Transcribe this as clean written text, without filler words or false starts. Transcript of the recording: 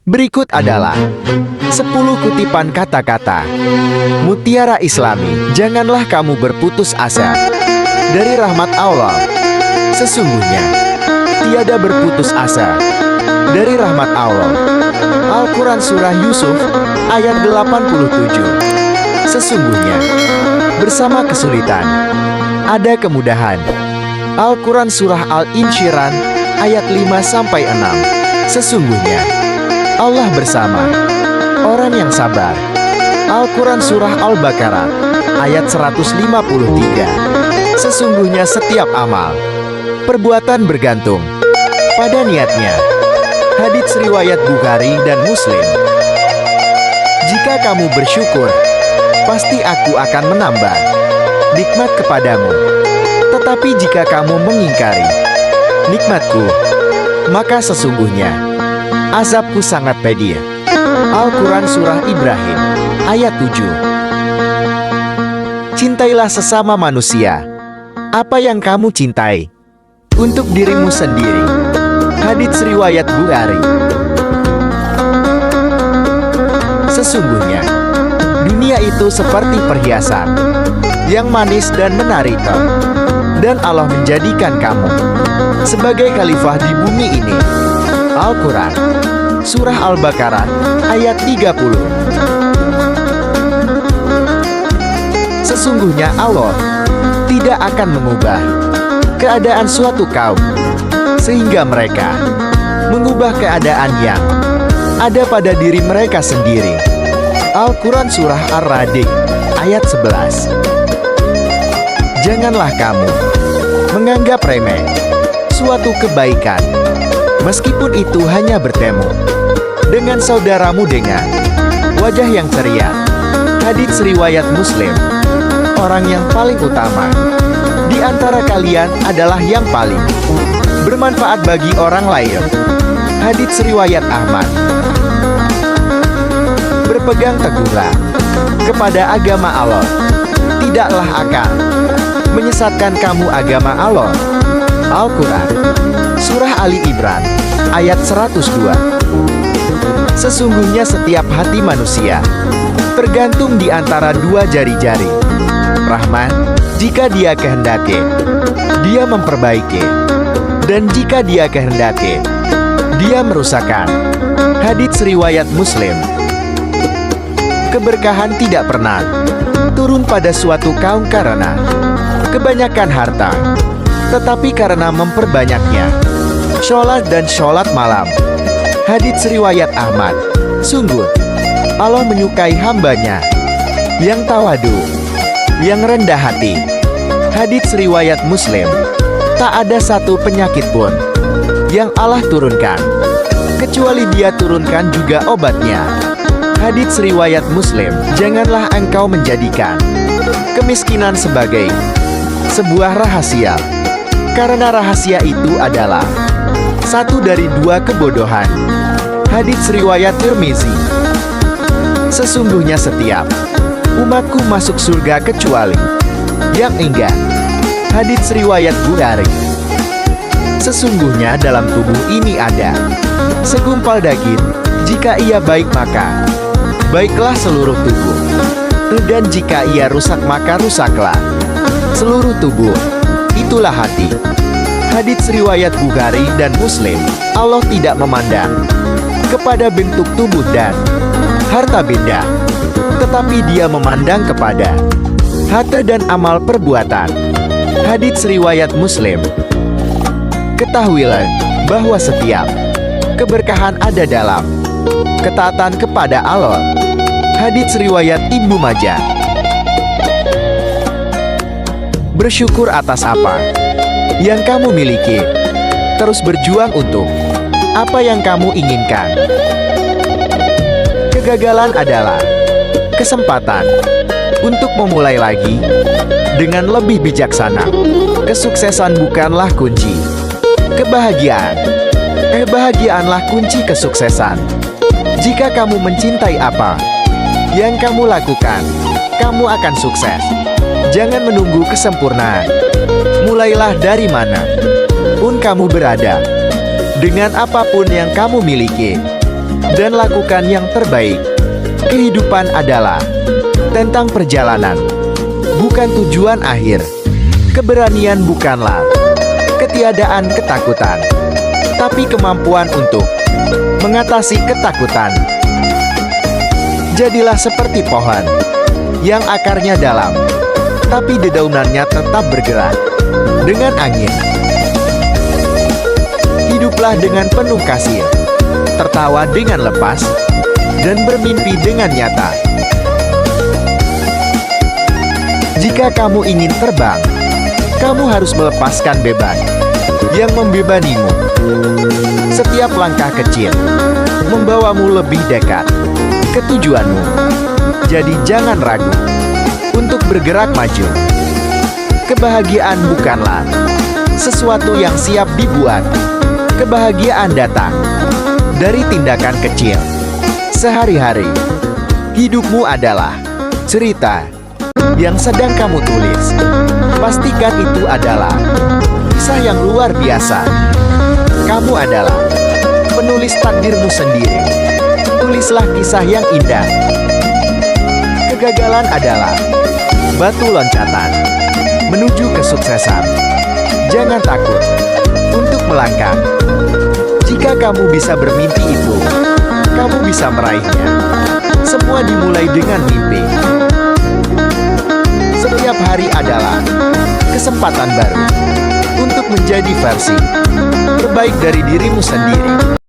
Berikut adalah 10 kutipan kata-kata mutiara Islami. Janganlah kamu berputus asa dari rahmat Allah. Sesungguhnya tiada berputus asa dari rahmat Allah. Al-Quran Surah Yusuf ayat 87. Sesungguhnya bersama kesulitan ada kemudahan. Al-Quran Surah Al-Insyiran ayat 5-6. Sesungguhnya Allah bersama orang yang sabar. Al-Quran Surah Al-Baqarah ayat 153. Sesungguhnya setiap amal perbuatan bergantung pada niatnya. Hadits riwayat Bukhari dan Muslim. Jika kamu bersyukur, pasti aku akan menambah nikmat kepadamu. Tetapi jika kamu mengingkari nikmatku, maka sesungguhnya azabku sangat pedih. Al-Quran Surah Ibrahim ayat 7. Cintailah sesama manusia apa yang kamu cintai untuk dirimu sendiri. Hadits riwayat Bukhari. Sesungguhnya dunia itu seperti perhiasan yang manis dan menarik, dan Allah menjadikan kamu sebagai khalifah di bumi ini. Al-Quran Surah Al-Baqarah ayat 30. Sesungguhnya Allah tidak akan mengubah keadaan suatu kaum sehingga mereka mengubah keadaan yang ada pada diri mereka sendiri. Al-Quran Surah Ar-Ra'd ayat 11. Janganlah kamu menganggap remeh suatu kebaikan, meskipun itu hanya bertemu dengan saudaramu dengan wajah yang ceria. Hadits riwayat Muslim. Orang yang paling utama di antara kalian adalah yang paling bermanfaat bagi orang lain. Hadits riwayat Ahmad. Berpegang teguhlah kepada agama Allah, tidaklah akan menyesatkan kamu agama Allah. Al-Quran Surah Ali Imran ayat 102. Sesungguhnya setiap hati manusia tergantung di antara dua jari-jari Rahman. Jika dia kehendaki, dia memperbaiki, dan jika dia kehendaki, dia merusakkan. Hadits riwayat Muslim. Keberkahan tidak pernah turun pada suatu kaum karena kebanyakan harta, tetapi karena memperbanyaknya sholat dan sholat malam. Hadits riwayat Ahmad. Sungguh Allah menyukai hambanya yang tawadu, yang rendah hati. Hadits riwayat Muslim. Tak ada satu penyakit pun yang Allah turunkan kecuali Dia turunkan juga obatnya. Hadits riwayat Muslim. Janganlah engkau menjadikan kemiskinan sebagai sebuah rahasia, karena rahasia itu adalah satu dari dua kebodohan. Hadits riwayat Tirmizi. Sesungguhnya setiap umatku masuk surga kecuali yang enggan. Hadits riwayat Bukhari. Sesungguhnya dalam tubuh ini ada segumpal daging. Jika ia baik maka baiklah seluruh tubuh, dan jika ia rusak maka rusaklah seluruh tubuh. Itulah hati. Hadits riwayat Bukhari dan Muslim. Allah tidak memandang kepada bentuk tubuh dan harta benda, tetapi Dia memandang kepada hati dan amal perbuatan. Hadits riwayat Muslim. Ketahuilah bahwa setiap keberkahan ada dalam ketaatan kepada Allah. Hadits riwayat Ibnu Majah. Bersyukur atas apa yang kamu miliki. Terus berjuang untuk apa yang kamu inginkan. Kegagalan adalah kesempatan untuk memulai lagi dengan lebih bijaksana. Kesuksesan bukanlah kunci kebahagiaanlah kunci kesuksesan. Jika kamu mencintai apa yang kamu lakukan, kamu akan sukses. Jangan menunggu kesempurnaan. Mulailah dari mana pun kamu berada. Dengan apapun yang kamu miliki, dan lakukan yang terbaik. Kehidupan adalah tentang perjalanan, bukan tujuan akhir. Keberanian bukanlah ketiadaan ketakutan, tapi kemampuan untuk mengatasi ketakutan. Jadilah seperti pohon yang akarnya dalam, tapi dedaunannya tetap bergerak dengan angin. Hiduplah dengan penuh kasih, tertawa dengan lepas, dan bermimpi dengan nyata. Jika kamu ingin terbang, kamu harus melepaskan beban yang membebanimu. Setiap langkah kecil membawamu lebih dekat ke tujuanmu. Jadi jangan ragu untuk bergerak maju. Kebahagiaan bukanlah sesuatu yang siap dibuat. Kebahagiaan datang dari tindakan kecil sehari-hari. Hidupmu adalah cerita yang sedang kamu tulis. Pastikan itu adalah kisah yang luar biasa. Kamu adalah penulis takdirmu sendiri. Tulislah kisah yang indah. Kegagalan adalah batu loncatan menuju kesuksesan. Jangan takut untuk melangkah. Jika kamu bisa bermimpi itu, kamu bisa meraihnya. Semua dimulai dengan mimpi. Setiap hari adalah kesempatan baru untuk menjadi versi terbaik dari dirimu sendiri.